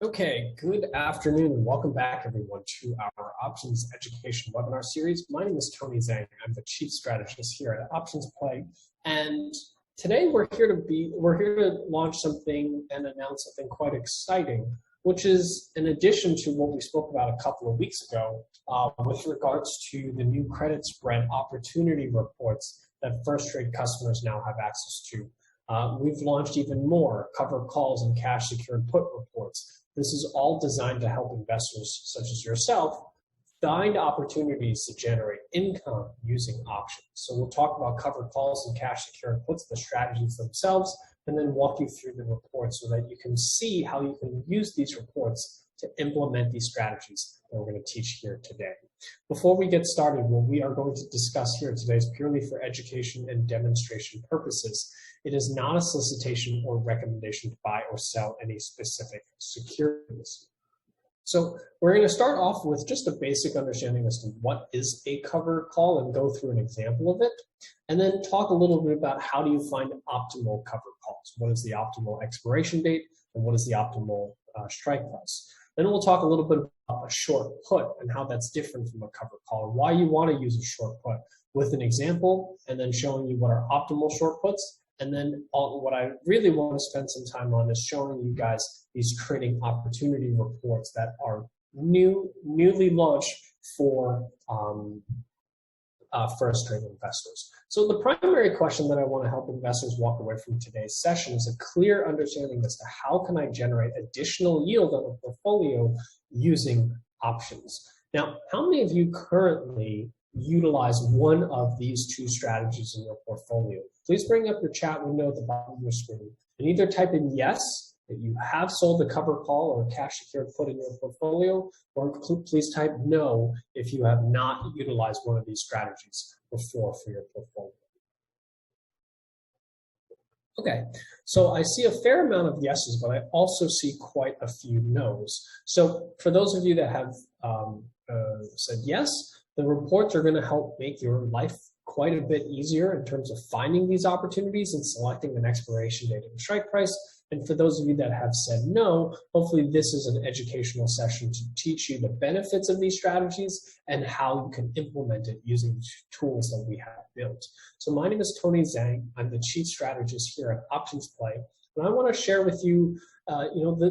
Okay, good afternoon and welcome back everyone to our Options Education webinar series. My name is Tony Zhang. I'm the Chief Strategist here at Options Play, and today we're here to launch something and announce something quite exciting, which is in addition to what we spoke about a couple of weeks ago with regards to the new credit spread opportunity reports that First Trade customers now have access to. We've launched even more covered calls and cash secured put reports. This is all designed to help investors such as yourself find opportunities to generate income using options. So we'll talk about covered calls and cash secured puts, the strategies themselves, and then walk you through the reports so that you can see how you can use these reports to implement these strategies that we're going to teach here today. Before we get started, what we are going to discuss here today is purely for education and demonstration purposes. It is not a solicitation or recommendation to buy or sell any specific securities. So we're going to start off with just a basic understanding as to what is a covered call and go through an example of it, and then talk a little bit about how do you find optimal covered calls. What is the optimal expiration date and what is the optimal strike price? Then we'll talk a little bit about a short put and how that's different from a covered call and why you want to use a short put with an example and then showing you what are optimal short puts. And then what I really want to spend some time on is showing you guys these trading opportunity reports that are newly launched for first trade investors. So the primary question that I want to help investors walk away from today's session is a clear understanding as to how can I generate additional yield on a portfolio using options. Now, how many of you currently utilize one of these two strategies in your portfolio? Please bring up your chat window at the bottom of your screen and either type in yes, that you have sold a covered call or a cash secured put in your portfolio, or please type no if you have not utilized one of these strategies before for your portfolio. Okay, so I see a fair amount of yeses, but I also see quite a few no's. So for those of you that have said yes, the reports are going to help make your life quite a bit easier in terms of finding these opportunities and selecting an expiration date and strike price. And for those of you that have said no, hopefully this is an educational session to teach you the benefits of these strategies and how you can implement it using the tools that we have built. So my name is Tony Zhang. I'm the Chief Strategist here at Options Play. And I want to share with you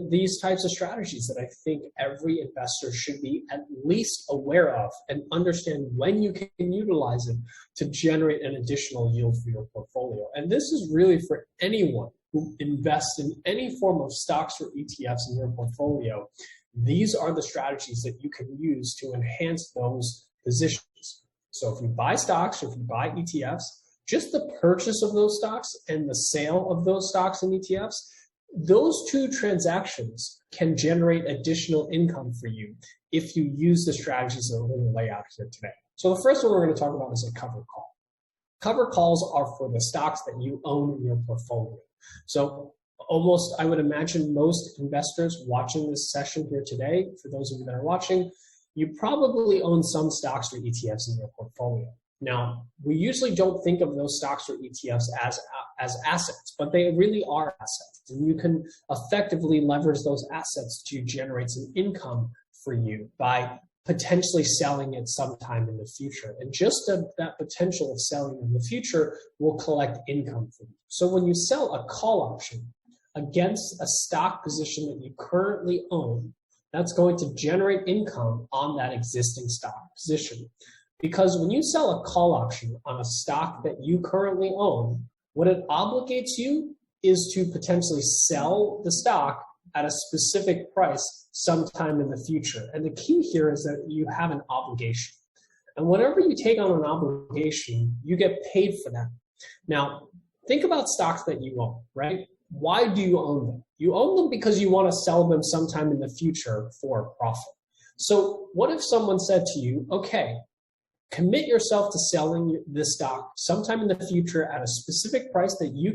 these types of strategies that I think every investor should be at least aware of and understand when you can utilize it to generate an additional yield for your portfolio. And this is really for anyone who invests in any form of stocks or ETFs in your portfolio. These are the strategies that you can use to enhance those positions. So if you buy stocks or if you buy ETFs, just the purchase of those stocks and the sale of those stocks and ETFs, those two transactions can generate additional income for you if you use the strategies that we're going to lay out here today. So the first one we're going to talk about is a covered call. Covered calls are for the stocks that you own in your portfolio. So I would imagine most investors watching this session here today, for those of you that are watching, you probably own some stocks or ETFs in your portfolio. Now, we usually don't think of those stocks or ETFs as assets, but they really are assets. And you can effectively leverage those assets to generate some income for you by potentially selling it sometime in the future. And just that potential of selling in the future will collect income for you. So when you sell a call option against a stock position that you currently own, that's going to generate income on that existing stock position. Because when you sell a call option on a stock that you currently own, what it obligates you is to potentially sell the stock at a specific price sometime in the future. And the key here is that you have an obligation. And whenever you take on an obligation, you get paid for that. Now, think about stocks that you own, right? Why do you own them? You own them because you want to sell them sometime in the future for a profit. So what if someone said to you, okay, commit yourself to selling this stock sometime in the future at a specific price that you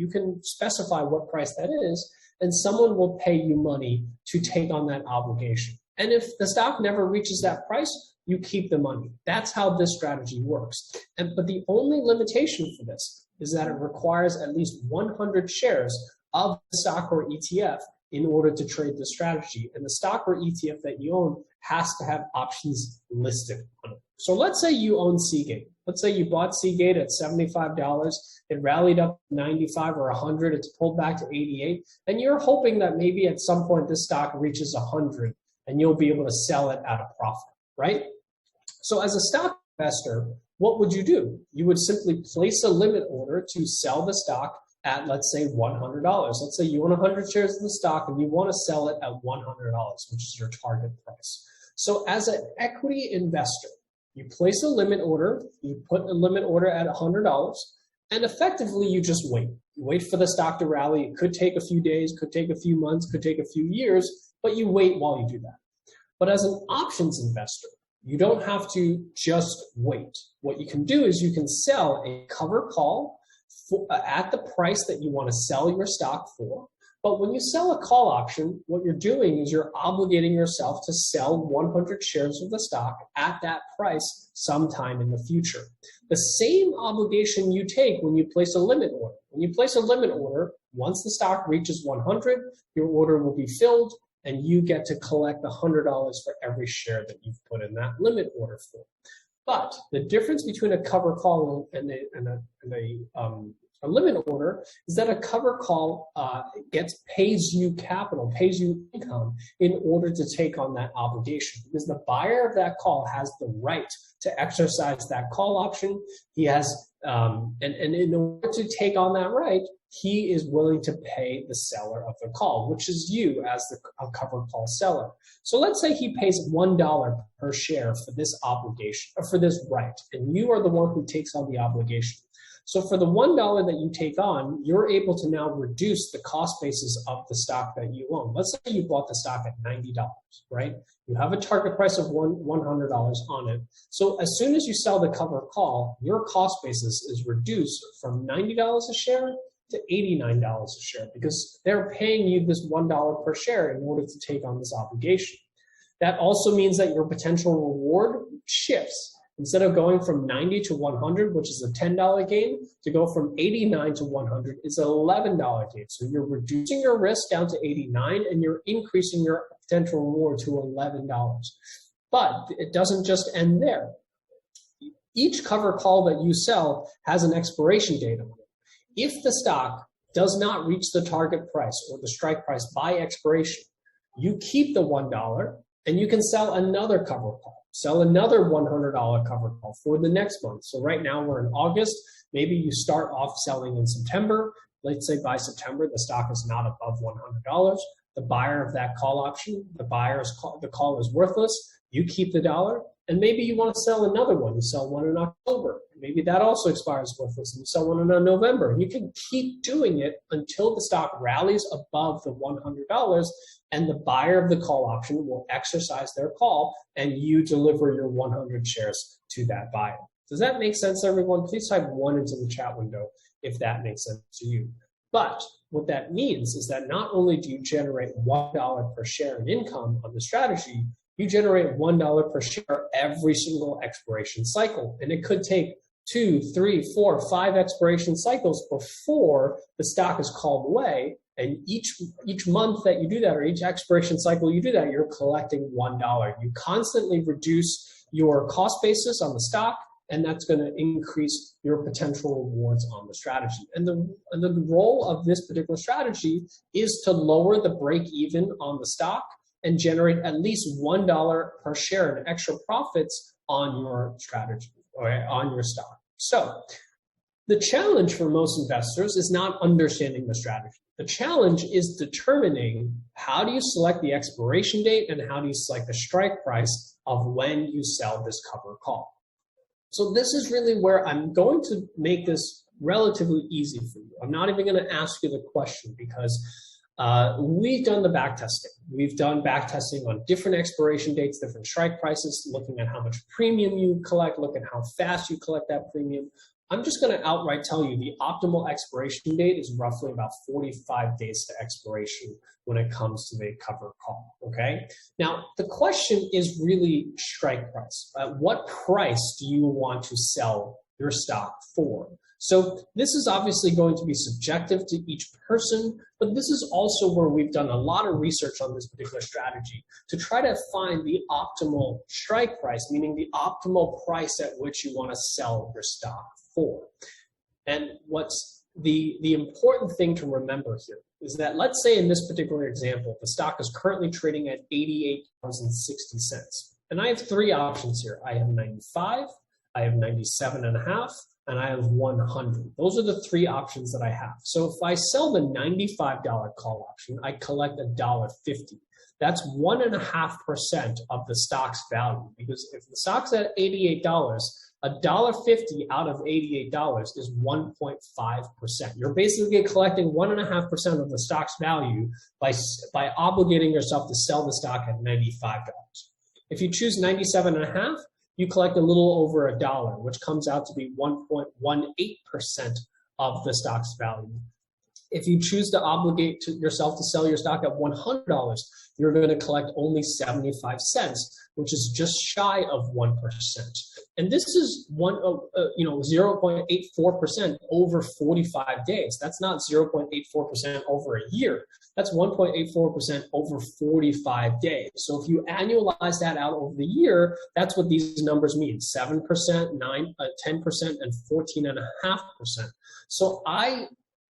can specify what price that is, and someone will pay you money to take on that obligation. And if the stock never reaches that price, you keep the money. That's how this strategy works. But the only limitation for this is that it requires at least 100 shares of the stock or ETF in order to trade the strategy. And the stock or ETF that you own has to have options listed on it. So let's say you own Seagate. Let's say you bought Seagate at $75. It rallied up to 95 or 100. It's pulled back to 88. And you're hoping that maybe at some point this stock reaches 100 and you'll be able to sell it at a profit, right? So as a stock investor, what would you do? You would simply place a limit order to sell the stock at, let's say, $100. Let's say you own 100 shares of the stock and you want to sell it at $100, which is your target price. So as an equity investor, you place a limit order, you put a limit order at $100, and effectively you just wait. You wait for the stock to rally. It could take a few days, could take a few months, could take a few years, but you wait while you do that. But as an options investor, you don't have to just wait. What you can do is you can sell a cover call at the price that you want to sell your stock for. But when you sell a call option, what you're doing is you're obligating yourself to sell 100 shares of the stock at that price sometime in the future. The same obligation you take when you place a limit order. When you place a limit order, once the stock reaches 100, your order will be filled and you get to collect $100 for every share that you've put in that limit order for. But the difference between a cover call and a limit order is that a cover call pays you capital, pays you income in order to take on that obligation, because the buyer of that call has the right to exercise that call option. He has, and in order to take on that right, he is willing to pay the seller of the call, which is you as a cover call seller. So let's say he pays $1 per share for this obligation, or for this right, and you are the one who takes on the obligation. So for the $1 that you take on, you're able to now reduce the cost basis of the stock that you own. Let's say you bought the stock at $90, right? You have a target price of $100 on it. So as soon as you sell the cover call, your cost basis is reduced from $90 a share to $89 a share, because they're paying you this $1 per share in order to take on this obligation. That also means that your potential reward shifts. Instead of going from 90 to 100, which is a $10 gain, to go from 89 to 100 is an $11 gain. So you're reducing your risk down to 89 and you're increasing your potential reward to $11. But it doesn't just end there. Each cover call that you sell has an expiration date on it. If the stock does not reach the target price or the strike price by expiration, you keep the $1 and you can sell another cover call. Sell another $100 cover call for the next month. So right now we're in August. Maybe you start off selling in September. Let's say by September, the stock is not above $100. The buyer of that call option, the call is worthless. You keep the dollar, and maybe you want to sell another one. You sell one in October. Maybe that also expires worthless, and you sell one in November. You can keep doing it until the stock rallies above the $100, and the buyer of the call option will exercise their call, and you deliver your 100 shares to that buyer. Does that make sense, everyone? Please type 1 into the chat window if that makes sense to you. But what that means is that not only do you generate $1 per share in income on the strategy, you generate $1 per share every single expiration cycle. And it could take 2, 3, 4, 5 expiration cycles before the stock is called away. And each month that you do that, or each expiration cycle you do that, you're collecting $1. You constantly reduce your cost basis on the stock, and that's going to increase your potential rewards on the strategy. And the role of this particular strategy is to lower the break even on the stock and generate at least $1 per share in extra profits on your strategy or on your stock. So the challenge for most investors is not understanding the strategy. The challenge is determining how do you select the expiration date and how do you select the strike price of when you sell this cover call. So this is really where I'm going to make this relatively easy for you. I'm not even going to ask you the question because we've done the back testing. We've done back testing on different expiration dates, different strike prices, looking at how much premium you collect, looking at how fast you collect that premium. I'm just going to outright tell you the optimal expiration date is roughly about 45 days to expiration when it comes to the cover call, okay? Now, the question is really strike price. At what price do you want to sell your stock for? So this is obviously going to be subjective to each person, but this is also where we've done a lot of research on this particular strategy to try to find the optimal strike price, meaning the optimal price at which you want to sell your stock for. And what's the important thing to remember here is that, let's say in this particular example, the stock is currently trading at $88.60. And I have three options here. I have 95, I have 97.5, and I have 100. Those are the three options that I have. So if I sell the $95 call option, I collect $1.50. That's 1.5% of the stock's value, because if the stock's at $88, $1.50 out of $88 is 1.5%. You're basically collecting 1.5% of the stock's value by obligating yourself to sell the stock at $95. If you choose 97.5, you collect a little over $1, which comes out to be 1.18% of the stock's value. If you choose to obligate yourself to sell your stock at $100, you're going to collect only 75 cents, which is just shy of 1%. And this is 0.84% over 45 days. That's not 0.84% over a year. That's 1.84% over 45 days. So if you annualize that out over the year, that's what these numbers mean: 7%, 10%, and 14.5%. So I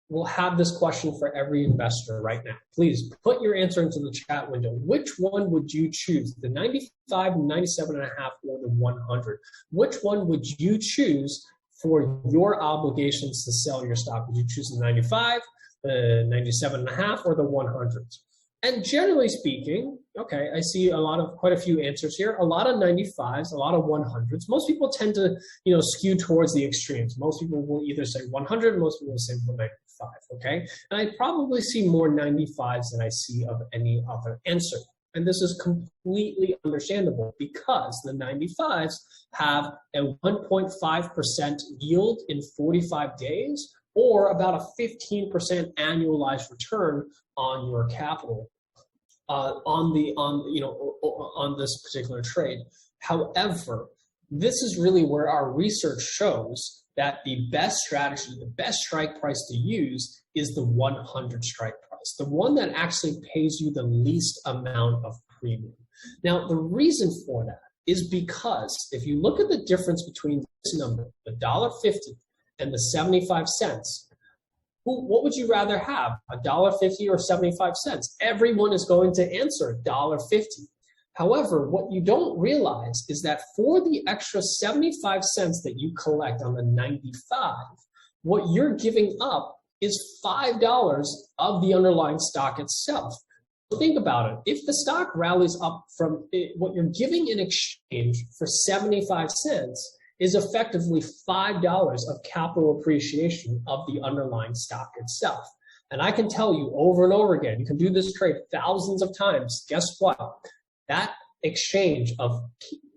will have this question for every investor right now. Please put your answer into the chat window. Which one would you choose? The 95, 97.5, or the 100? Which one would you choose for your obligations to sell your stock? Would you choose the 95, the 97.5, or the 100s? And generally speaking, okay, I see quite a few answers here. A lot of 95s, a lot of 100s. Most people tend to, skew towards the extremes. Most people will either say 100, most people will say 95, okay? And I probably see more 95s than I see of any other answer. And this is completely understandable because the 95s have a 1.5% yield in 45 days, or about a 15% annualized return on your capital on this particular trade. However, this is really where our research shows that the best strategy, the best strike price to use is the 100 strike price, the one that actually pays you the least amount of premium. Now, the reason for that is because if you look at the difference between this number, the $1.50 and the 75 cents, what would you rather have, $1.50 or 75 cents? Everyone is going to answer $1.50. However, what you don't realize is that for the extra 75 cents that you collect on the 95, what you're giving up is $5 of the underlying stock itself. Think about it. If the stock rallies up from what you're giving in exchange for 75 cents is effectively $5 of capital appreciation of the underlying stock itself. And I can tell you over and over again, you can do this trade thousands of times. Guess what? That exchange of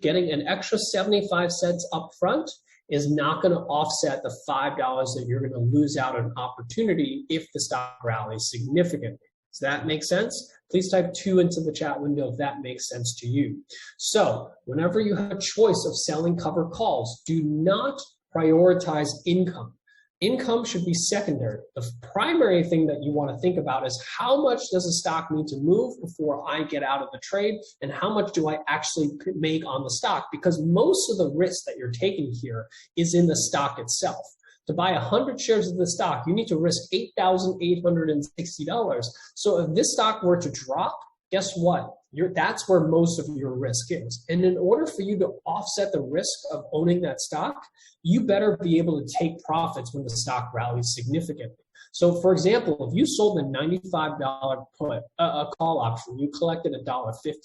getting an extra 75 cents up front is not going to offset the $5 that you're going to lose out on opportunity if the stock rallies significantly. Does that make sense? Please type 2 into the chat window if that makes sense to you. So whenever you have a choice of selling cover calls, do not prioritize income. Income should be secondary. The primary thing that you want to think about is how much does a stock need to move before I get out of the trade, and how much do I actually make on the stock? Because most of the risk that you're taking here is in the stock itself. To buy 100 shares of the stock, you need to risk $8,860. So if this stock were to drop, guess what? That's where most of your risk is. And in order for you to offset the risk of owning that stock, you better be able to take profits when the stock rallies significantly. So for example, if you sold a $95 put, a call option, you collected $1.50,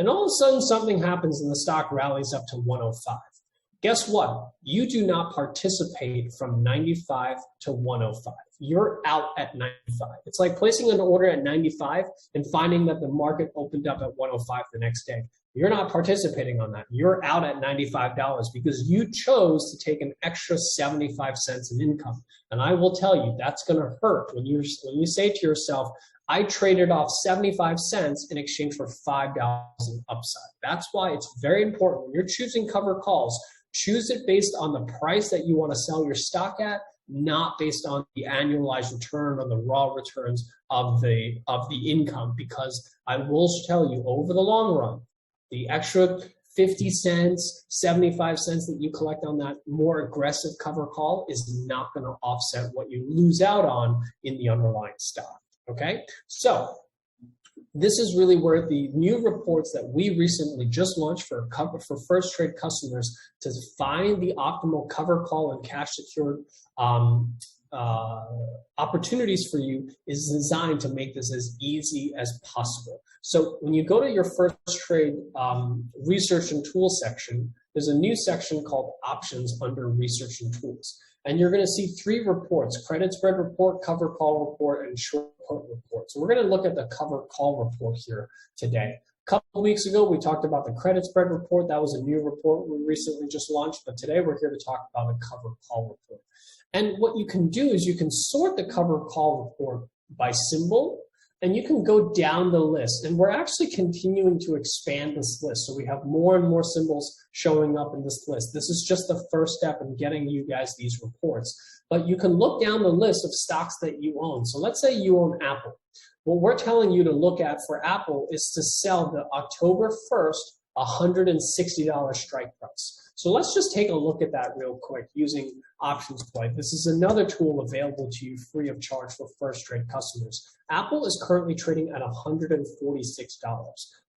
and all of a sudden something happens and the stock rallies up to 105. Guess what? You do not participate from 95 to 105. You're out at 95. It's like placing an order at 95 and finding that the market opened up at 105 the next day. You're not participating on that. You're out at $95 because you chose to take an extra 75 cents in income. And I will tell you, that's going to hurt when you say to yourself, I traded off 75 cents in exchange for $5 in upside. That's why it's very important when you're choosing cover calls. Choose it based on the price that you want to sell your stock at, not based on the annualized return or the raw returns of the income, because I will tell you, over the long run, the extra 50 cents, 75 cents that you collect on that more aggressive cover call is not going to offset what you lose out on in the underlying stock. Okay, so this is really where the new reports that we recently just launched for first trade customers to find the optimal cover call and cash secured opportunities for you is designed to make this as easy as possible. So when you go to your first trade research and tools section, there's a new section called options under research and tools. And you're going to see 3 reports: credit spread report, cover call report, and short put report. So we're going to look at the cover call report here today. A couple of weeks ago, we talked about the credit spread report. That was a new report we recently just launched. But today, we're here to talk about the cover call report. And what you can do is you can sort the cover call report by symbol, and you can go down the list. And we're actually continuing to expand this list. So we have more and more symbols showing up in this list. This is just the first step in getting you guys these reports. But you can look down the list of stocks that you own. So let's say you own Apple. What we're telling you to look at for Apple is to sell the October 1st $160 strike price. So let's just take a look at that real quick using Options Play. This is another tool available to you free of charge for first trade customers. Apple is currently trading at $146.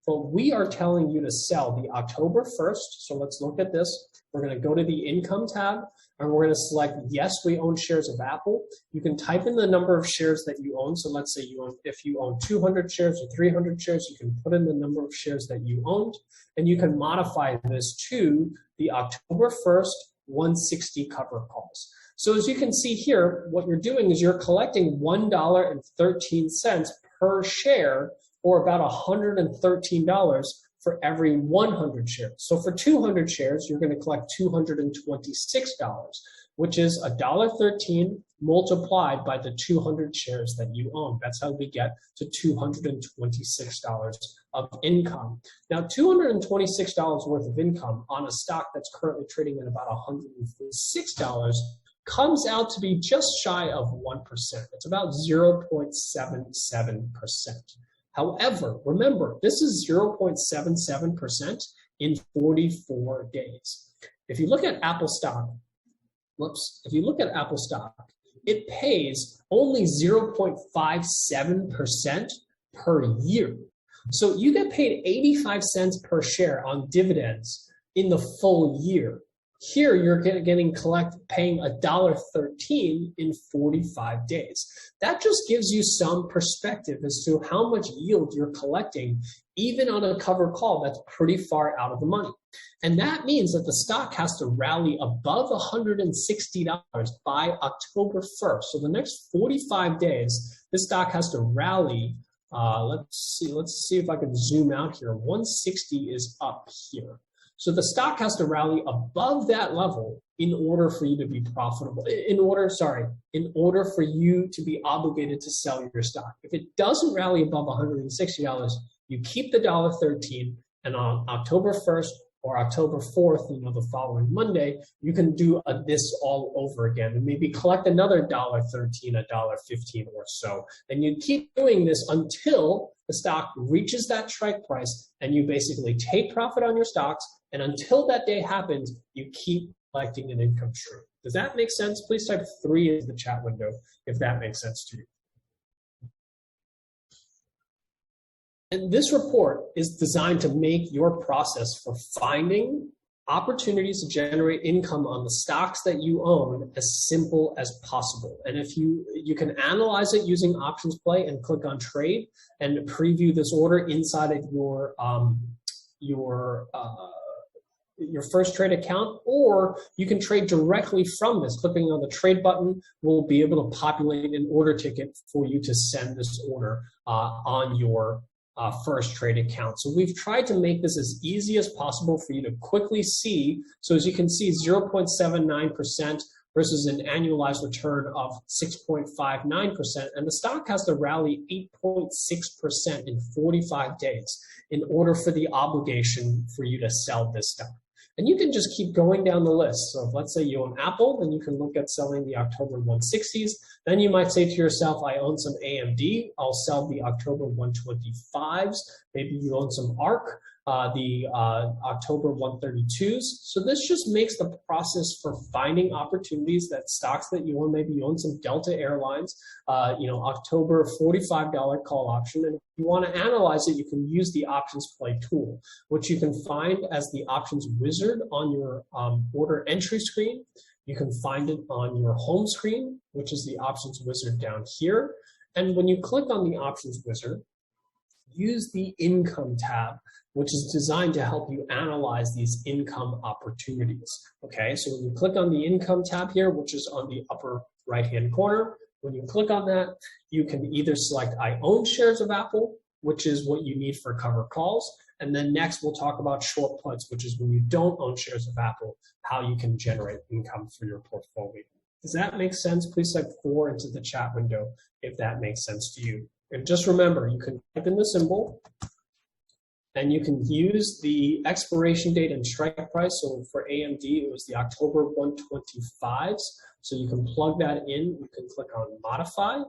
But we are telling you to sell the October 1st. So let's look at this. We're going to go to the income tab, and we're going to select yes, we own shares of Apple. You can type in the number of shares that you own. So let's say if you own 200 shares or 300 shares, you can put in the number of shares that you owned, and you can modify this to the October 1st 160 cover calls. So as you can see here, what you're doing is you're collecting $1.13 per share, or about $113 for every 100 shares. So for 200 shares, you're going to collect $226, which is $1.13 multiplied by the 200 shares that you own. That's how we get to $226 of income. Now, $226 worth of income on a stock that's currently trading at about $146 comes out to be just shy of 1%. It's about 0.77%. However, remember, this is 0.77% in 44 days. If you look at Apple stock, it pays only 0.57% per year. So you get paid 85 cents per share on dividends in the full year. Here, you're paying $1.13 in 45 days. That just gives you some perspective as to how much yield you're collecting, even on a cover call that's pretty far out of the money. And that means that the stock has to rally above $160 by October 1st. So the next 45 days, this stock has to rally. Let's see if I can zoom out here. 160 is up here. So the stock has to rally above that level in order for you to be profitable, in order for you to be obligated to sell your stock. If it doesn't rally above $160, you keep the $1.13, and on October 1st or October 4th, the following Monday, you can do this all over again and maybe collect another $1.13, $1.15 or so. And you keep doing this until the stock reaches that strike price, and you basically take profit on your stocks. And until that day happens, you keep collecting an income stream. Does that make sense? Please type 3 in the chat window if that makes sense to you. And this report is designed to make your process for finding opportunities to generate income on the stocks that you own as simple as possible. And if you can analyze it using Options Play and click on Trade and preview this order inside of your first trade account, or you can trade directly from this. Clicking on the trade button will be able to populate an order ticket for you to send this order on your first trade account. So we've tried to make this as easy as possible for you to quickly see. So as you can see, 0.79% versus an annualized return of 6.59%. And the stock has to rally 8.6% in 45 days in order for the obligation for you to sell this stock. And you can just keep going down the list. So if let's say you own Apple, then you can look at selling the October 160s. Then you might say to yourself, I own some AMD, I'll sell the October 125s. Maybe you own some ARC, the October 132s. So this just makes the process for finding opportunities that stocks that you own, maybe you own some Delta Airlines, October $45 call option. And if you want to analyze it, you can use the options play tool, which you can find as the options wizard on your order entry screen. You can find it on your home screen, which is the options wizard down here. And when you click on the options wizard, use the income tab, which is designed to help you analyze these income opportunities. Okay, so when you click on the income tab here, which is on the upper right-hand corner, when you click on that, you can either select I own shares of Apple, which is what you need for cover calls. And then next we'll talk about short puts, which is when you don't own shares of Apple, how you can generate income for your portfolio. Does that make sense? Please type 4 into the chat window if that makes sense to you. And just remember, you can type in the symbol, and you can use the expiration date and strike price. So for AMD, it was the October 125s. So you can plug that in. You can click on Modify,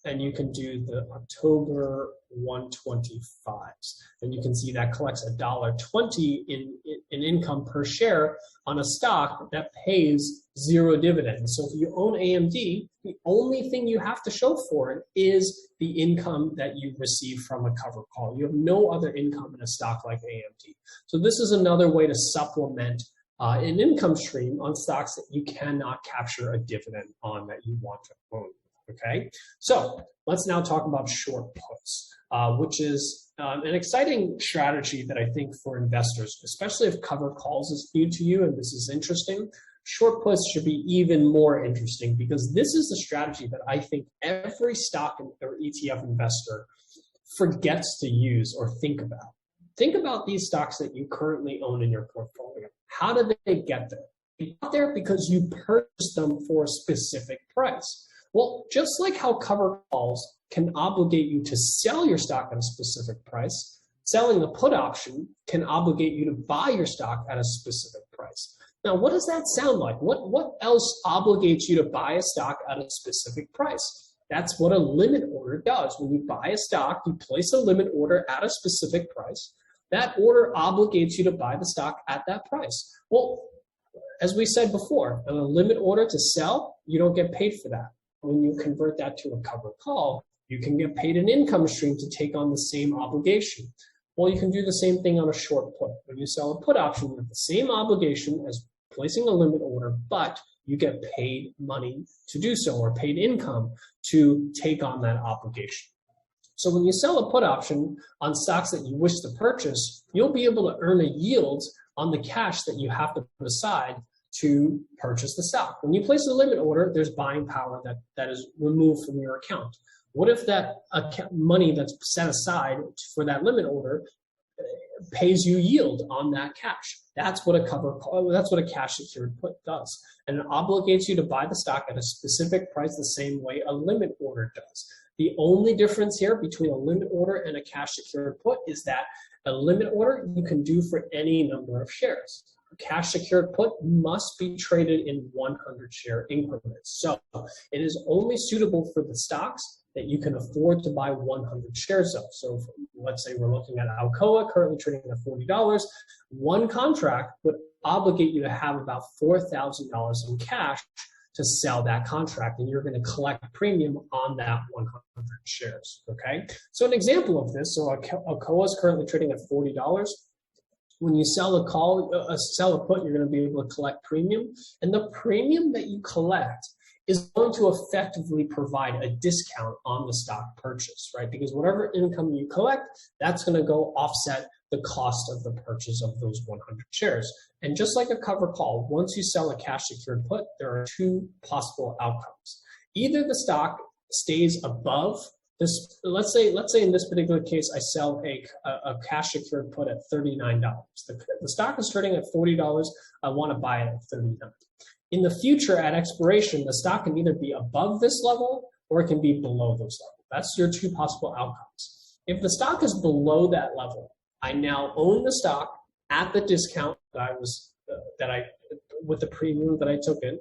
and you can do the October 125s. And you can see that collects $1.20 in income per share on a stock that pays 0 dividends. So if you own AMD, the only thing you have to show for it is the income that you receive from a cover call. You have no other income in a stock like AMD. So this is another way to supplement an income stream on stocks that you cannot capture a dividend on that you want to own. Okay, so let's now talk about short puts, which is an exciting strategy that I think for investors, especially if cover calls is new to you and this is interesting. Short puts should be even more interesting because this is the strategy that I think every stock or ETF investor forgets to use or think about. Think about these stocks that you currently own in your portfolio. How did they get there? They got there because you purchased them for a specific price. Well, just like how cover calls can obligate you to sell your stock at a specific price, selling a put option can obligate you to buy your stock at a specific price. Now, what does that sound like? What else obligates you to buy a stock at a specific price? That's what a limit order does. When you buy a stock, you place a limit order at a specific price. That order obligates you to buy the stock at that price. Well, as we said before, on a limit order to sell, you don't get paid for that. When you convert that to a cover call, you can get paid an income stream to take on the same obligation. Well, you can do the same thing on a short put. When you sell a put option, you have the same obligation as placing a limit order, but you get paid money to do so or paid income to take on that obligation. So when you sell a put option on stocks that you wish to purchase, you'll be able to earn a yield on the cash that you have to put aside to purchase the stock. When you place a limit order, there's buying power that is removed from your account. What if that money that's set aside for that limit order pays you yield on that cash? That's what a cash secured put does. And it obligates you to buy the stock at a specific price the same way a limit order does. The only difference here between a limit order and a cash secured put is that a limit order you can do for any number of shares. A cash secured put must be traded in 100 share increments. So it is only suitable for the stocks that you can afford to buy 100 shares of. So let's say we're looking at Alcoa, currently trading at $40. One contract would obligate you to have about $4,000 in cash to sell that contract, and you're going to collect premium on that 100 shares, okay? So an example of this, so Alcoa is currently trading at $40. When you sell a put, you're going to be able to collect premium, and the premium that you collect is going to effectively provide a discount on the stock purchase, right? Because whatever income you collect, that's going to go offset the cost of the purchase of those 100 shares. And just like a cover call, once you sell a cash secured put, there are two possible outcomes. Either the stock stays above this, let's say in this particular case, I sell a cash secured put at $39. The stock is trading at $40. I want to buy it at $39. In the future, at expiration, the stock can either be above this level or it can be below this level. That's your two possible outcomes. If the stock is below that level, I now own the stock at the discount that I was with the premium that I took in.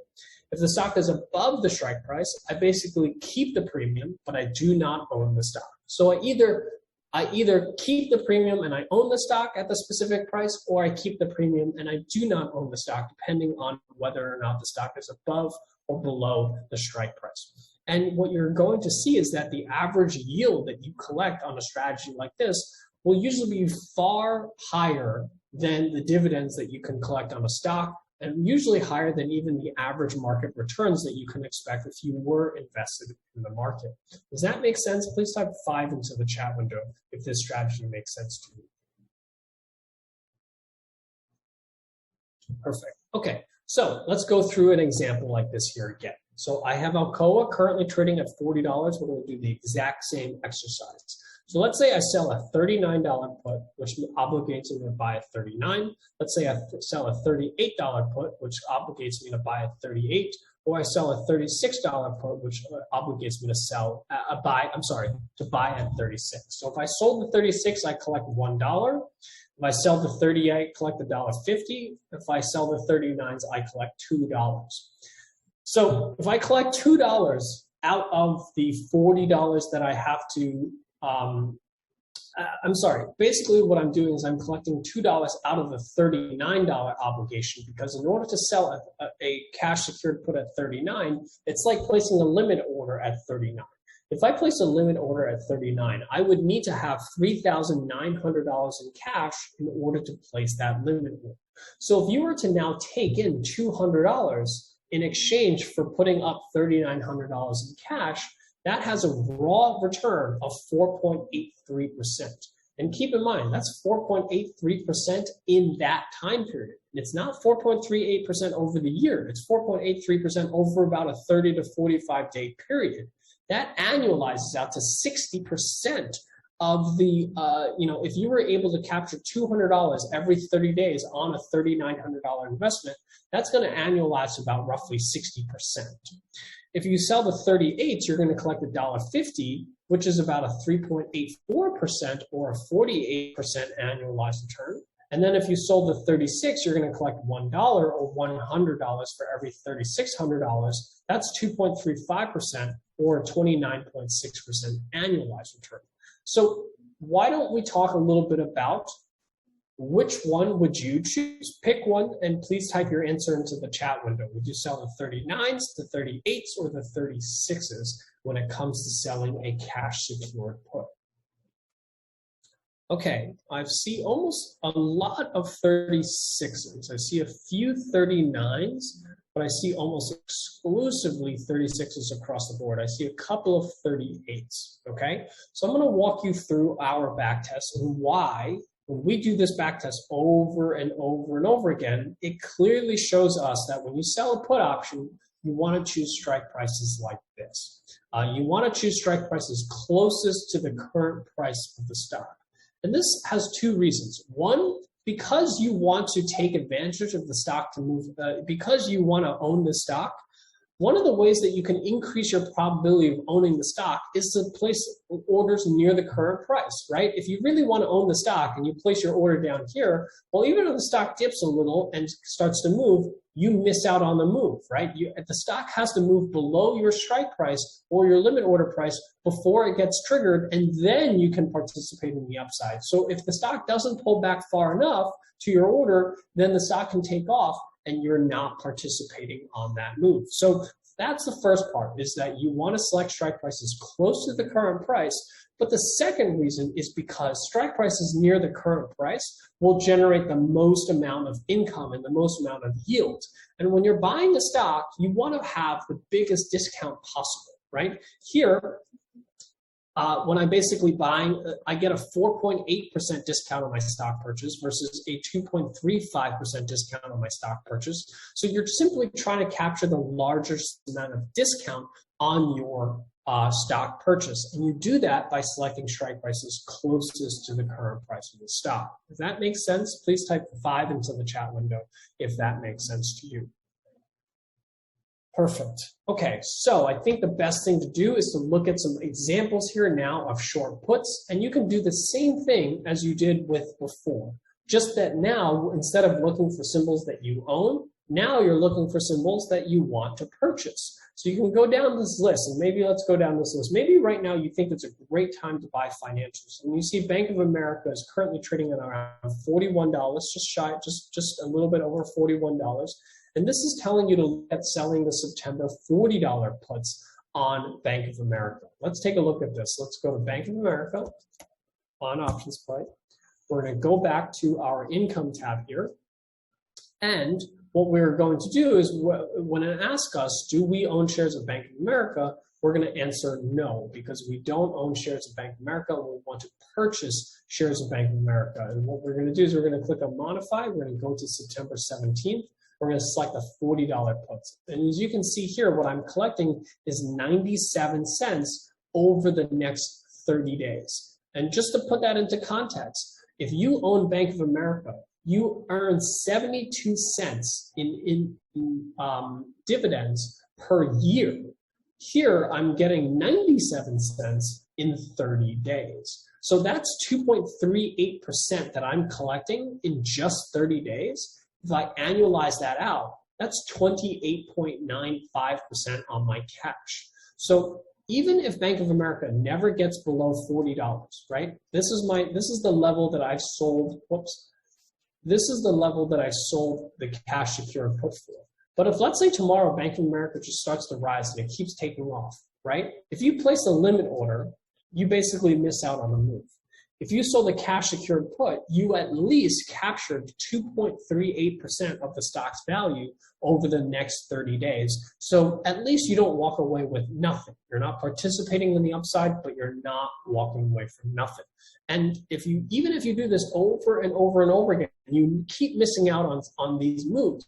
If the stock is above the strike price, I basically keep the premium, but I do not own the stock. So I either keep the premium and I own the stock at the specific price, or I keep the premium and I do not own the stock, depending on whether or not the stock is above or below the strike price. And what you're going to see is that the average yield that you collect on a strategy like this will usually be far higher than the dividends that you can collect on a stock, and usually higher than even the average market returns that you can expect if you were invested in the market. Does that make sense? Please type 5 into the chat window if this strategy makes sense to you. Perfect. Okay, so let's go through an example like this here again. So I have Alcoa currently trading at $40. We're going to do the exact same exercise. So let's say I sell a $39 put, which obligates me to buy at $39. Let's say I sell a $38 put, which obligates me to buy at $38. Or I sell a $36 put, which obligates me to buy at $36. So if I sold the $36, I collect $1. If I sell the $38, I collect $1.50. If I sell the $39s, I collect $2. So if I collect $2 out of the $40 that I have to, basically what I'm doing is I'm collecting $2 out of the $39 obligation, because in order to sell a cash secured put at $39, it's like placing a limit order at $39. If I place a limit order at $39, I would need to have $3,900 in cash in order to place that limit order. So if you were to now take in $200 in exchange for putting up $3,900 in cash, that has a raw return of 4.83%. And keep in mind, that's 4.83% in that time period. And it's not 4.38% over the year. It's 4.83% over about a 30 to 45 day period. That annualizes out to 60% of the, if you were able to capture $200 every 30 days on a $3,900 investment, that's going to annualize to about roughly 60%. If you sell the 38s, you're going to collect $1.50, which is about a 3.84% or a 48% annualized return. And then if you sold the 36, you're going to collect $1 or $100 for every $3,600. That's 2.35% or a 29.6% annualized return. So why don't we talk a little bit about which one would you choose? Pick one and please type your answer into the chat window. Would you sell the 39s, the 38s, or the 36s when it comes to selling a cash secured put? Okay, I see almost a lot of 36s. I see a few 39s, but I see almost exclusively 36s across the board. I see a couple of 38s, okay? So I'm gonna walk you through our back test and why, when we do this back test over and over and over again, it clearly shows us that when you sell a put option, you wanna choose strike prices like this. You wanna choose strike prices closest to the current price of the stock. And this has two reasons. One, because you want to take advantage of the stock to move, because you want to own the stock, one of the ways that you can increase your probability of owning the stock is to place orders near the current price, right? If you really want to own the stock and you place your order down here, well, even if the stock dips a little and starts to move, you miss out on the move, right? The stock has to move below your strike price or your limit order price before it gets triggered, and then you can participate in the upside. So if the stock doesn't pull back far enough to your order, then the stock can take off and you're not participating on that move. So that's the first part, is that you want to select strike prices close to the current price. But the second reason is because strike prices near the current price will generate the most amount of income and the most amount of yield. And when you're buying a stock, you want to have the biggest discount possible, right? Here, when I'm basically buying, I get a 4.8% discount on my stock purchase versus a 2.35% discount on my stock purchase. So you're simply trying to capture the largest amount of discount on your stock purchase. And you do that by selecting strike prices closest to the current price of the stock. If that makes sense, please type 5 into the chat window if that makes sense to you. Perfect. Okay, so I think the best thing to do is to look at some examples here now of short puts, and you can do the same thing as you did with before. Just that now, instead of looking for symbols that you own, now you're looking for symbols that you want to purchase. So you can go down this list, and maybe let's go down this list. Maybe right now you think it's a great time to buy financials. And you see Bank of America is currently trading at around $41, just a little bit over $41. And this is telling you to look at selling the September $40 puts on Bank of America. Let's take a look at this. Let's go to Bank of America on options play. We're going to go back to our income tab here. And what we're going to do is when it asks us, do we own shares of Bank of America? We're going to answer no, because we don't own shares of Bank of America. And we want to purchase shares of Bank of America. And what we're going to do is we're going to click on modify. We're going to go to September 17th. We're going to select the $40 puts. And as you can see here, what I'm collecting is 97 cents over the next 30 days. And just to put that into context, if you own Bank of America, you earn 72 cents in dividends per year. Here, I'm getting 97 cents in 30 days. So that's 2.38% that I'm collecting in just 30 days. If I annualize that out, that's 28.95% on my cash. So even if Bank of America never gets below $40, right? This is the level that I've sold. Whoops. This is the level that I sold the cash secured put for. But if, let's say tomorrow Bank of America just starts to rise and it keeps taking off, right? If you place a limit order, you basically miss out on the move. If you sold a cash secured put, you at least captured 2.38% of the stock's value over the next 30 days. So at least you don't walk away with nothing. You're not participating in the upside, but you're not walking away from nothing. And even if you do this over and over and over again, you keep missing out on these moves,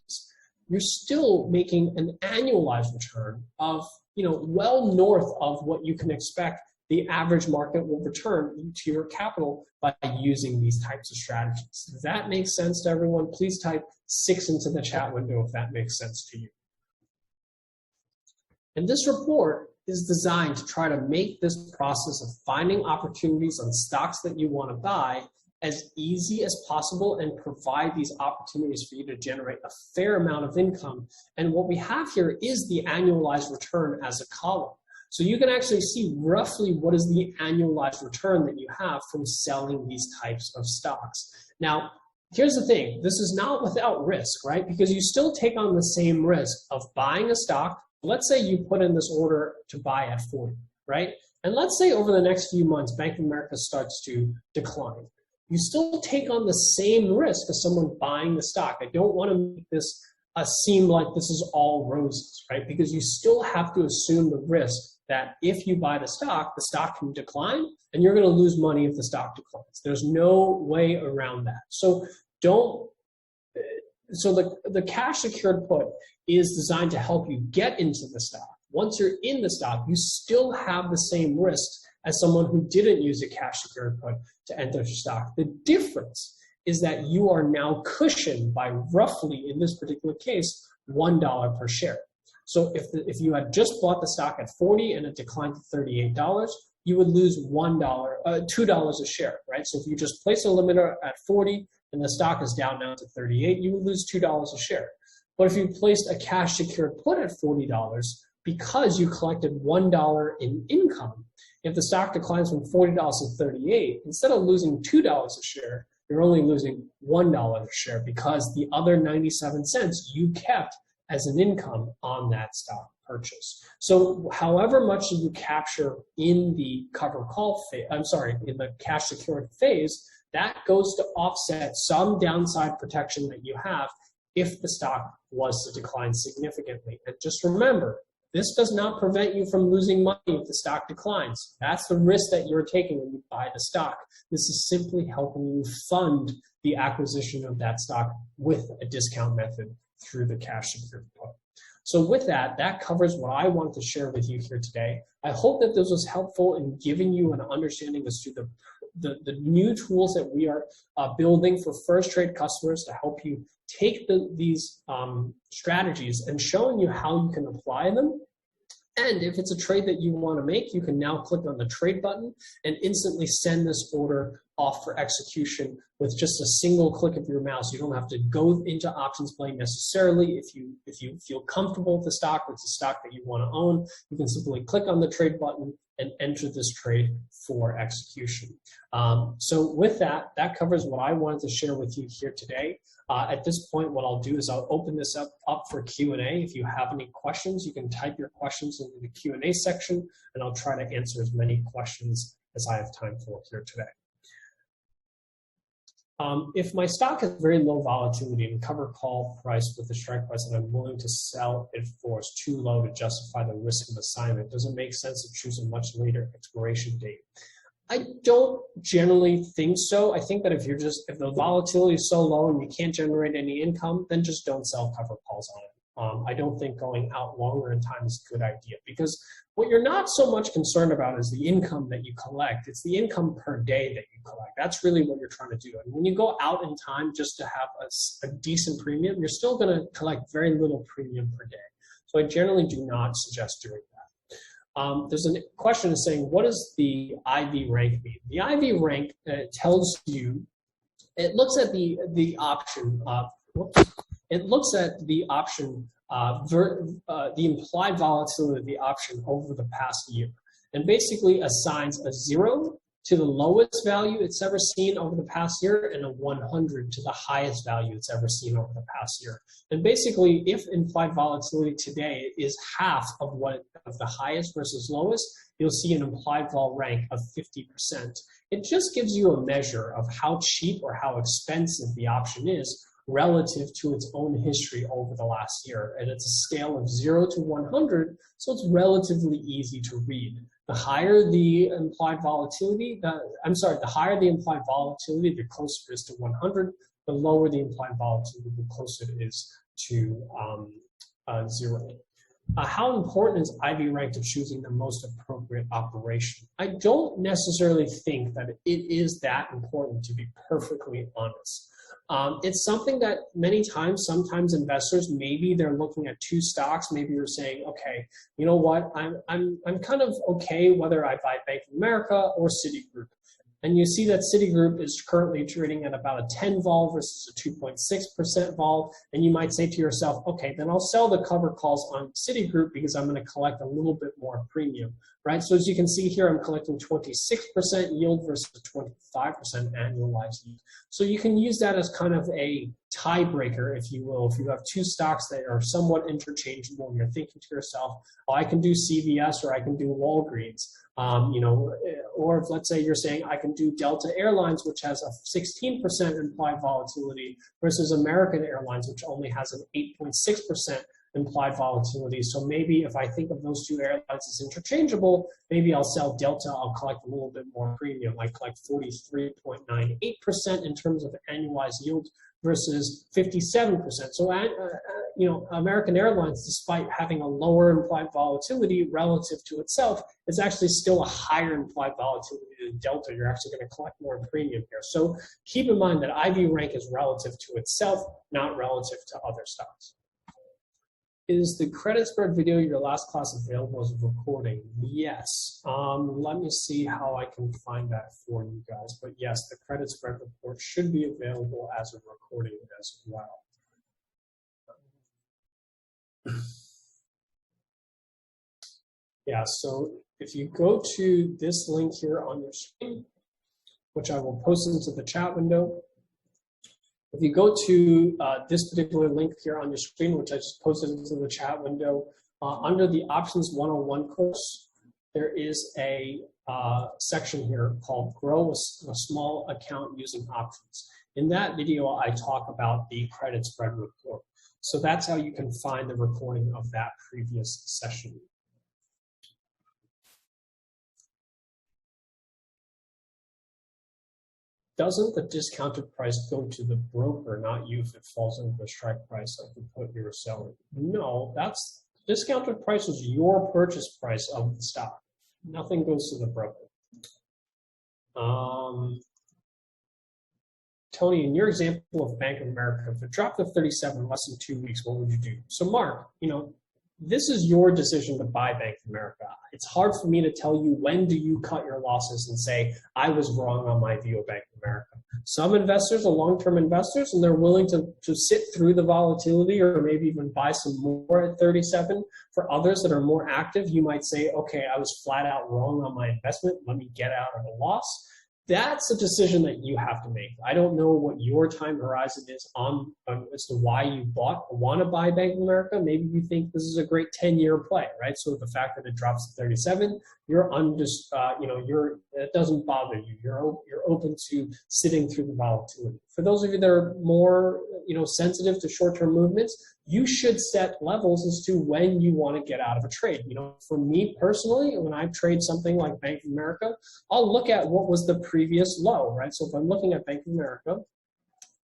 you're still making an annualized return of, well north of what you can expect the average market will return to your capital by using these types of strategies. Does that make sense to everyone? Please type 6 into the chat window if that makes sense to you. And this report is designed to try to make this process of finding opportunities on stocks that you want to buy as easy as possible and provide these opportunities for you to generate a fair amount of income. And what we have here is the annualized return as a column. So you can actually see roughly what is the annualized return that you have from selling these types of stocks. Now, here's the thing. This is not without risk, right? Because you still take on the same risk of buying a stock. Let's say you put in this order to buy at 40, right? And let's say over the next few months, Bank of America starts to decline. You still take on the same risk as someone buying the stock. I don't want to make this seem like this is all roses, right? Because you still have to assume the risk that if you buy the stock can decline, and you're going to lose money if the stock declines. There's no way around that. So the cash secured put is designed to help you get into the stock. Once you're in the stock, you still have the same risks as someone who didn't use a cash secured put to enter the stock. The difference is that you are now cushioned by roughly, in this particular case, $1 per share. So if you had just bought the stock at 40 and it declined to $38, you would lose $2 a share, right? So if you just place a limiter at 40 and the stock is down now to 38, you would lose $2 a share. But if you placed a cash secured put at $40, because you collected $1 in income, if the stock declines from $40 to 38, instead of losing $2 a share, you're only losing $1 a share because the other 97 cents you kept as an income on that stock purchase. So however much you capture in the cover call phase, in the cash secured phase, that goes to offset some downside protection that you have if the stock was to decline significantly. And just remember, this does not prevent you from losing money if the stock declines. That's the risk that you're taking when you buy the stock. This is simply helping you fund the acquisition of that stock with a discount method through the cash secured put. So with that, that covers what I wanted to share with you here today. I hope that this was helpful in giving you an understanding as to the new tools that we are building for first trade customers to help you take these strategies and showing you how you can apply them. And if it's a trade that you want to make, you can now click on the trade button and instantly send this order off for execution with just a single click of your mouse. You don't have to go into options play necessarily. If you feel comfortable with the stock, or it's a stock that you want to own, you can simply click on the trade button and enter this trade for execution. So with that, that covers what I wanted to share with you here today. At this point, what I'll do is I'll open this up for Q&A. If you have any questions, you can type your questions into the Q&A section, and I'll try to answer as many questions as I have time for here today. If my stock has very low volatility and cover call price with the strike price and I'm willing to sell it for is too low to justify the risk of assignment, does it make sense to choose a much later expiration date? I don't generally think so. I think that if the volatility is so low and you can't generate any income, then just don't sell cover calls on it. I don't think going out longer in time is a good idea, because what you're not so much concerned about is the income that you collect. It's the income per day that you collect. That's really what you're trying to do. And when you go out in time just to have a decent premium, you're still going to collect very little premium per day. So I generally do not suggest doing that. There's a question saying, what does the IV rank mean? The IV rank tells you, it looks at the option, it looks at the option, the implied volatility of the option over the past year, and basically assigns a 0 to the lowest value it's ever seen over the past year and a 100 to the highest value it's ever seen over the past year. And basically, if implied volatility today is half of the highest versus lowest, you'll see an implied vol rank of 50%. It just gives you a measure of how cheap or how expensive the option is relative to its own history over the last year. And it's a scale of 0 to 100, so it's relatively easy to read. The higher the implied volatility, the higher the implied volatility, the closer it is to 100. The lower the implied volatility, the closer it is to 0. How important is IV rank to choosing the most appropriate operation? I don't necessarily think that it is that important, to be perfectly honest. It's something that sometimes investors, maybe they're looking at two stocks. Maybe you're saying, okay, you know what, I'm kind of okay whether I buy Bank of America or Citigroup. And you see that Citigroup is currently trading at about a 10 vol versus a 2.6% vol. And you might say to yourself, okay, then I'll sell the cover calls on Citigroup because I'm going to collect a little bit more premium, right? So as you can see here, I'm collecting 26% yield versus 25% annualized yield. So you can use that as kind of a tiebreaker, if you will. If you have two stocks that are somewhat interchangeable and you're thinking to yourself, well, I can do CVS or I can do Walgreens. Or if, let's say you're saying I can do Delta Airlines, which has a 16% implied volatility, versus American Airlines, which only has an 8.6% implied volatility. So maybe if I think of those two airlines as interchangeable, maybe I'll sell Delta, I'll collect a little bit more premium. I collect 43.98% in terms of annualized yield versus 57%. So, American Airlines, despite having a lower implied volatility relative to itself, is actually still a higher implied volatility than Delta. You're actually going to collect more premium here. So keep in mind that IV rank is relative to itself, not relative to other stocks. Is the credit spread video your last class available as a recording? Yes. Let me see how I can find that for you guys. But yes, the credit spread report should be available as a recording as well. Yeah, so if you go to this link here on your screen, which I will post into the chat window, if you go to this particular link here on your screen, which I just posted into the chat window, under the Options 101 course, there is a section here called Grow a Small Account Using Options. In that video, I talk about the credit spread report. So that's how you can find the recording of that previous session. Doesn't the discounted price go to the broker, not you, if it falls into the strike price of the put you're selling? No, that's discounted price is your purchase price of the stock. Nothing goes to the broker. Tony, in your example of Bank of America, if it dropped to 37 in less than 2 weeks, what would you do? So Mark, this is your decision to buy Bank of America. It's hard for me to tell you when do you cut your losses and say, I was wrong on my view of Bank of America. Some investors are long-term investors, and they're willing to sit through the volatility or maybe even buy some more at 37. For others that are more active, you might say, okay, I was flat out wrong on my investment. Let me get out of the loss. That's a decision that you have to make. I don't know what your time horizon is on as to why you want to buy Bank of America. Maybe you think this is a great 10-year play, right? So the fact that it drops to 37, it doesn't bother you. You're open to sitting through the volatility. For those of you that are more, sensitive to short-term movements, you should set levels as to when you want to get out of a trade. For me personally, when I trade something like Bank of America, I'll look at what was the previous low, right? So if I'm looking at Bank of America,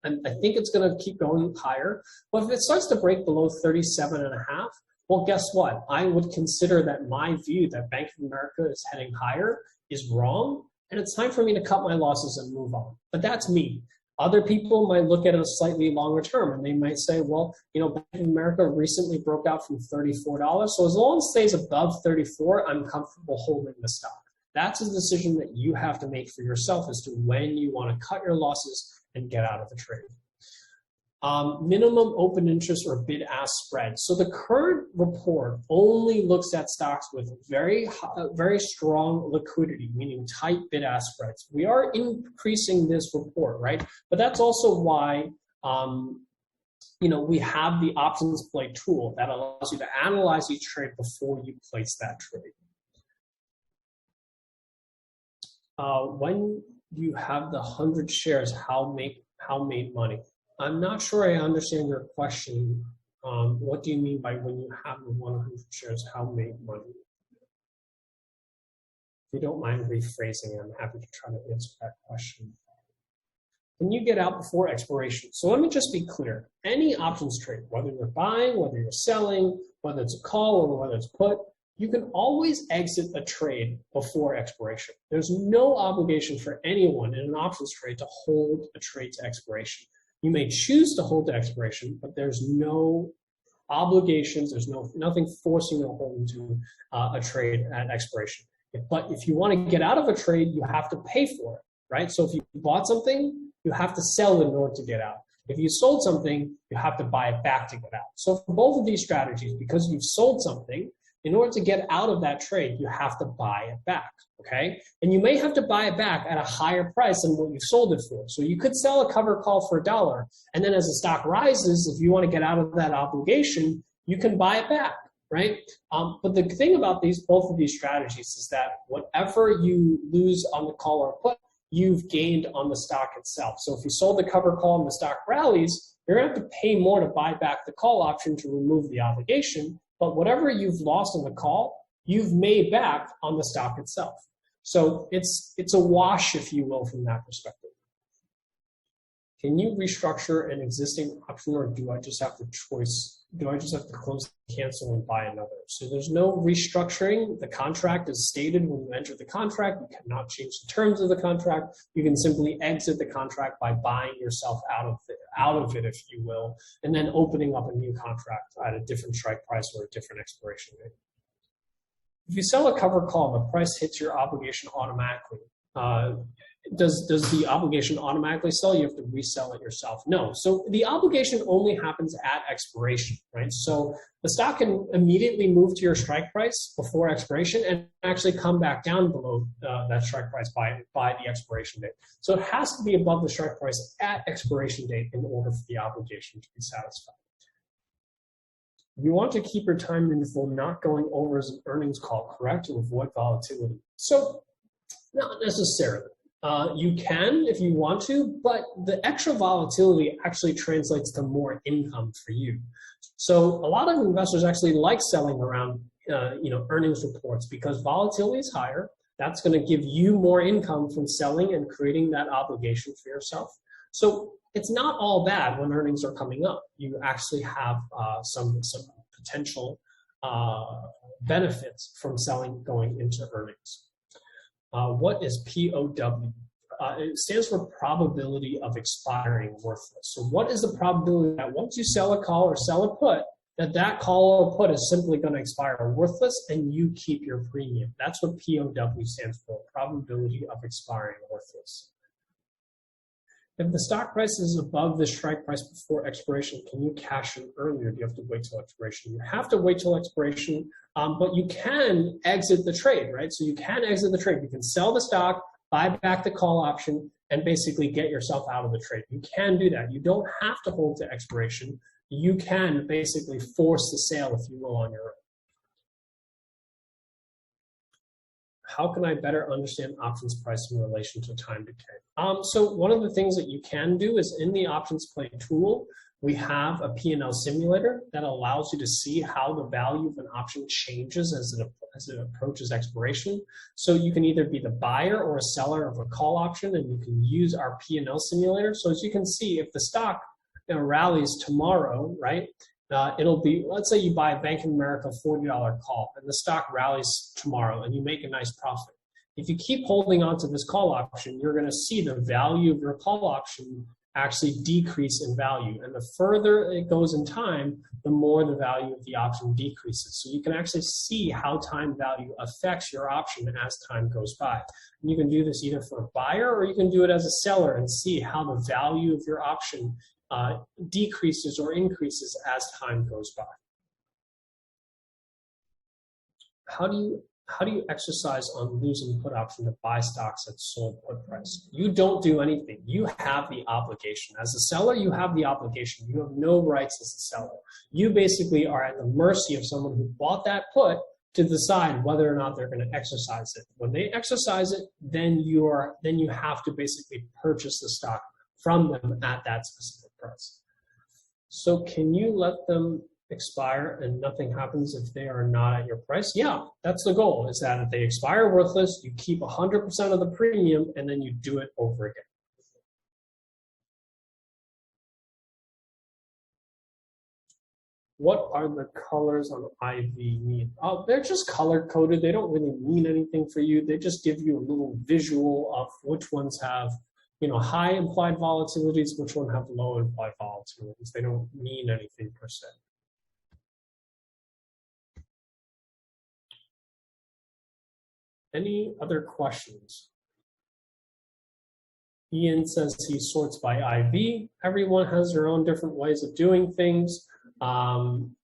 and I think it's going to keep going higher, but if it starts to break below 37.5, well, guess what? I would consider that my view that Bank of America is heading higher is wrong, and it's time for me to cut my losses and move on. But that's me. Other people might look at it a slightly longer term, and they might say, well, Bank of America recently broke out from $34. So as long as it stays above 34, I'm comfortable holding the stock. That's a decision that you have to make for yourself as to when you want to cut your losses and get out of the trade. Minimum open interest or bid-ask spread. So the current report only looks at stocks with very strong liquidity, meaning tight bid-ask spreads. We are increasing this report, right? But that's also why we have the options play tool that allows you to analyze each trade before you place that trade. When you have the 100 shares, how made money? I'm not sure I understand your question. What do you mean by when you have the 100 shares, how made money? If you don't mind rephrasing, I'm happy to try to answer that question. When you get out before expiration. So let me just be clear. Any options trade, whether you're buying, whether you're selling, whether it's a call or whether it's put, you can always exit a trade before expiration. There's no obligation for anyone in an options trade to hold a trade to expiration. You may choose to hold to expiration, but there's no obligations. There's nothing forcing you to hold into a trade at expiration. But if you want to get out of a trade, you have to pay for it, right? So if you bought something, you have to sell in order to get out. If you sold something, you have to buy it back to get out. So for both of these strategies, because you've sold something, in order to get out of that trade, you have to buy it back, okay? And you may have to buy it back at a higher price than what you sold it for. So you could sell a cover call for $1, and then as the stock rises, if you want to get out of that obligation, you can buy it back, right? But the thing about both of these strategies is that whatever you lose on the call or put, you've gained on the stock itself. So if you sold the cover call and the stock rallies, you're going to have to pay more to buy back the call option to remove the obligation. But whatever you've lost on the call, you've made back on the stock itself. So it's a wash, if you will, from that perspective. Can you restructure an existing option, or do I just have to close, cancel, and buy another? So there's no restructuring. The contract is stated when you enter the contract. You cannot change the terms of the contract. You can simply exit the contract by buying yourself out of it, if you will, and then opening up a new contract at a different strike price or a different expiration date. If you sell a cover call and the price hits your obligation automatically, does the obligation automatically sell? You have to resell it yourself. No. So the obligation only happens at expiration, right? So the stock can immediately move to your strike price before expiration and actually come back down below that strike price by the expiration date. So it has to be above the strike price at expiration date in order for the obligation to be satisfied. You want to keep your time interval not going over as an earnings call, correct, to avoid volatility? So not necessarily. You can if you want to, but the extra volatility actually translates to more income for you. So a lot of investors actually like selling around earnings reports because volatility is higher. That's going to give you more income from selling and creating that obligation for yourself. So it's not all bad when earnings are coming up. You actually have some potential benefits from selling going into earnings. What is POW? It stands for probability of expiring worthless. So what is the probability that once you sell a call or sell a put, that call or put is simply going to expire worthless and you keep your premium. That's what POW stands for, probability of expiring worthless. If the stock price is above the strike price before expiration, can you cash in earlier? Do you have to wait till expiration? You have to wait till expiration, but you can exit the trade, right? So you can exit the trade. You can sell the stock, buy back the call option, and basically get yourself out of the trade. You can do that. You don't have to hold to expiration. You can basically force the sale, if you will, on your own. How can I better understand options price in relation to time decay? So one of the things that you can do is in the options play tool, we have a P&L simulator that allows you to see how the value of an option changes as it approaches expiration. So you can either be the buyer or a seller of a call option, and you can use our P&L simulator. So as you can see, if the stock rallies tomorrow, right? It'll be, let's say you buy a Bank of America $40 call and the stock rallies tomorrow and you make a nice profit. If you keep holding on to this call option, you're going to see the value of your call option actually decrease in value. And the further it goes in time, the more the value of the option decreases. So you can actually see how time value affects your option as time goes by. And you can do this either for a buyer or you can do it as a seller and see how the value of your option decreases or increases as time goes by. How do you exercise on losing put option to buy stocks at sold put price? You don't do anything. You have the obligation. As a seller, you have the obligation. You have no rights as a seller. You basically are at the mercy of someone who bought that put to decide whether or not they're going to exercise it. When they exercise it, then you have to basically purchase the stock from them at that specific price. So can you let them expire and nothing happens if they are not at your price? Yeah, that's the goal, is that if they expire worthless, you keep 100% of the premium and then you do it over again. What are the colors on IV mean? Oh, they're just color coded. They don't really mean anything for you. They just give you a little visual of which ones have high implied volatilities, which one have low implied volatilities. They don't mean anything per se. Any other questions? Ian says he sorts by IV. Everyone has their own different ways of doing things. Some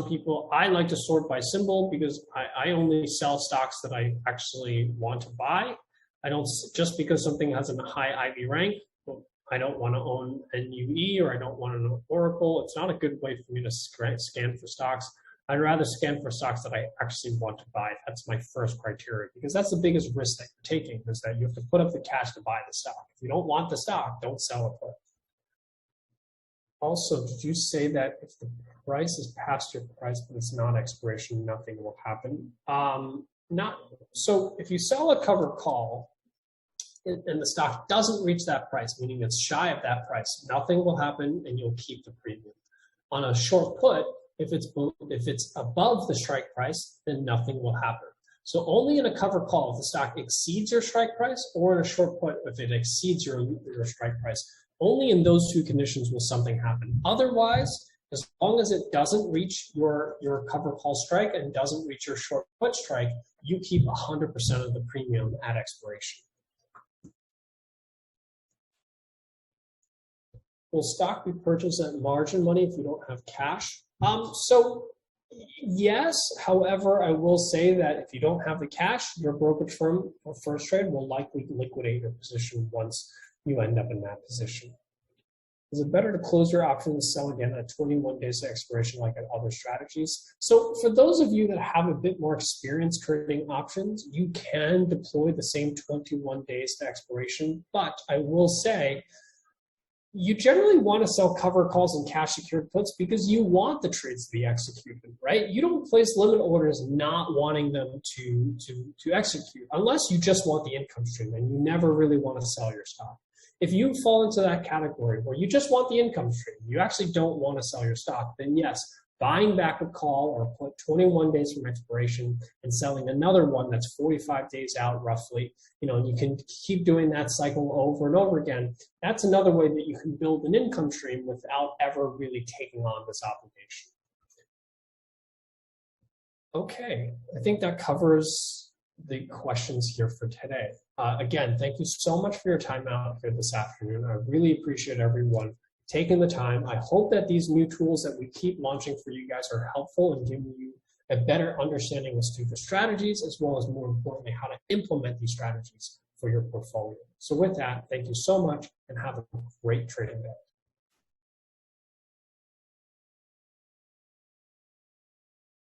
people, I like to sort by symbol because I only sell stocks that I actually want to buy. I don't, just because something has a high IV rank, I don't want to own NUE or I don't want to know Oracle. It's not a good way for me to scan for stocks. I'd rather scan for stocks that I actually want to buy. That's my first criteria, because that's the biggest risk that you're taking, is that you have to put up the cash to buy the stock. If you don't want the stock, don't sell it. Also, did you say that if the price is past your price but it's not expiration, nothing will happen? So if you sell a cover call and the stock doesn't reach that price, meaning it's shy of that price, nothing will happen and you'll keep the premium. On a short put, if it's above the strike price, then nothing will happen. So only in a cover call, if the stock exceeds your strike price, or in a short put, if it exceeds your strike price, only in those two conditions will something happen. Otherwise, as long as it doesn't reach your cover call strike and doesn't reach your short put strike, you keep 100% of the premium at expiration. Will stock be purchased at margin money if you don't have cash? So yes, however, I will say that if you don't have the cash, your brokerage firm or first trade will likely liquidate your position once you end up in that position. Is it better to close your option and sell again at 21 days to expiration like at other strategies? So for those of you that have a bit more experience trading options, you can deploy the same 21 days to expiration, but I will say, you generally want to sell cover calls and cash secured puts because you want the trades to be executed, right? You don't place limit orders not wanting them to execute unless you just want the income stream and you never really want to sell your stock. If you fall into that category where you just want the income stream, you actually don't want to sell your stock, then yes, buying back a call or put 21 days from expiration and selling another one that's 45 days out roughly, and you can keep doing that cycle over and over again. That's another way that you can build an income stream without ever really taking on this obligation. Okay, I think that covers the questions here for today. Again, thank you so much for your time out here this afternoon. I really appreciate everyone taking the time. I hope that these new tools that we keep launching for you guys are helpful in giving you a better understanding as to the strategies, as well as more importantly, how to implement these strategies for your portfolio. So with that, thank you so much and have a great trading day.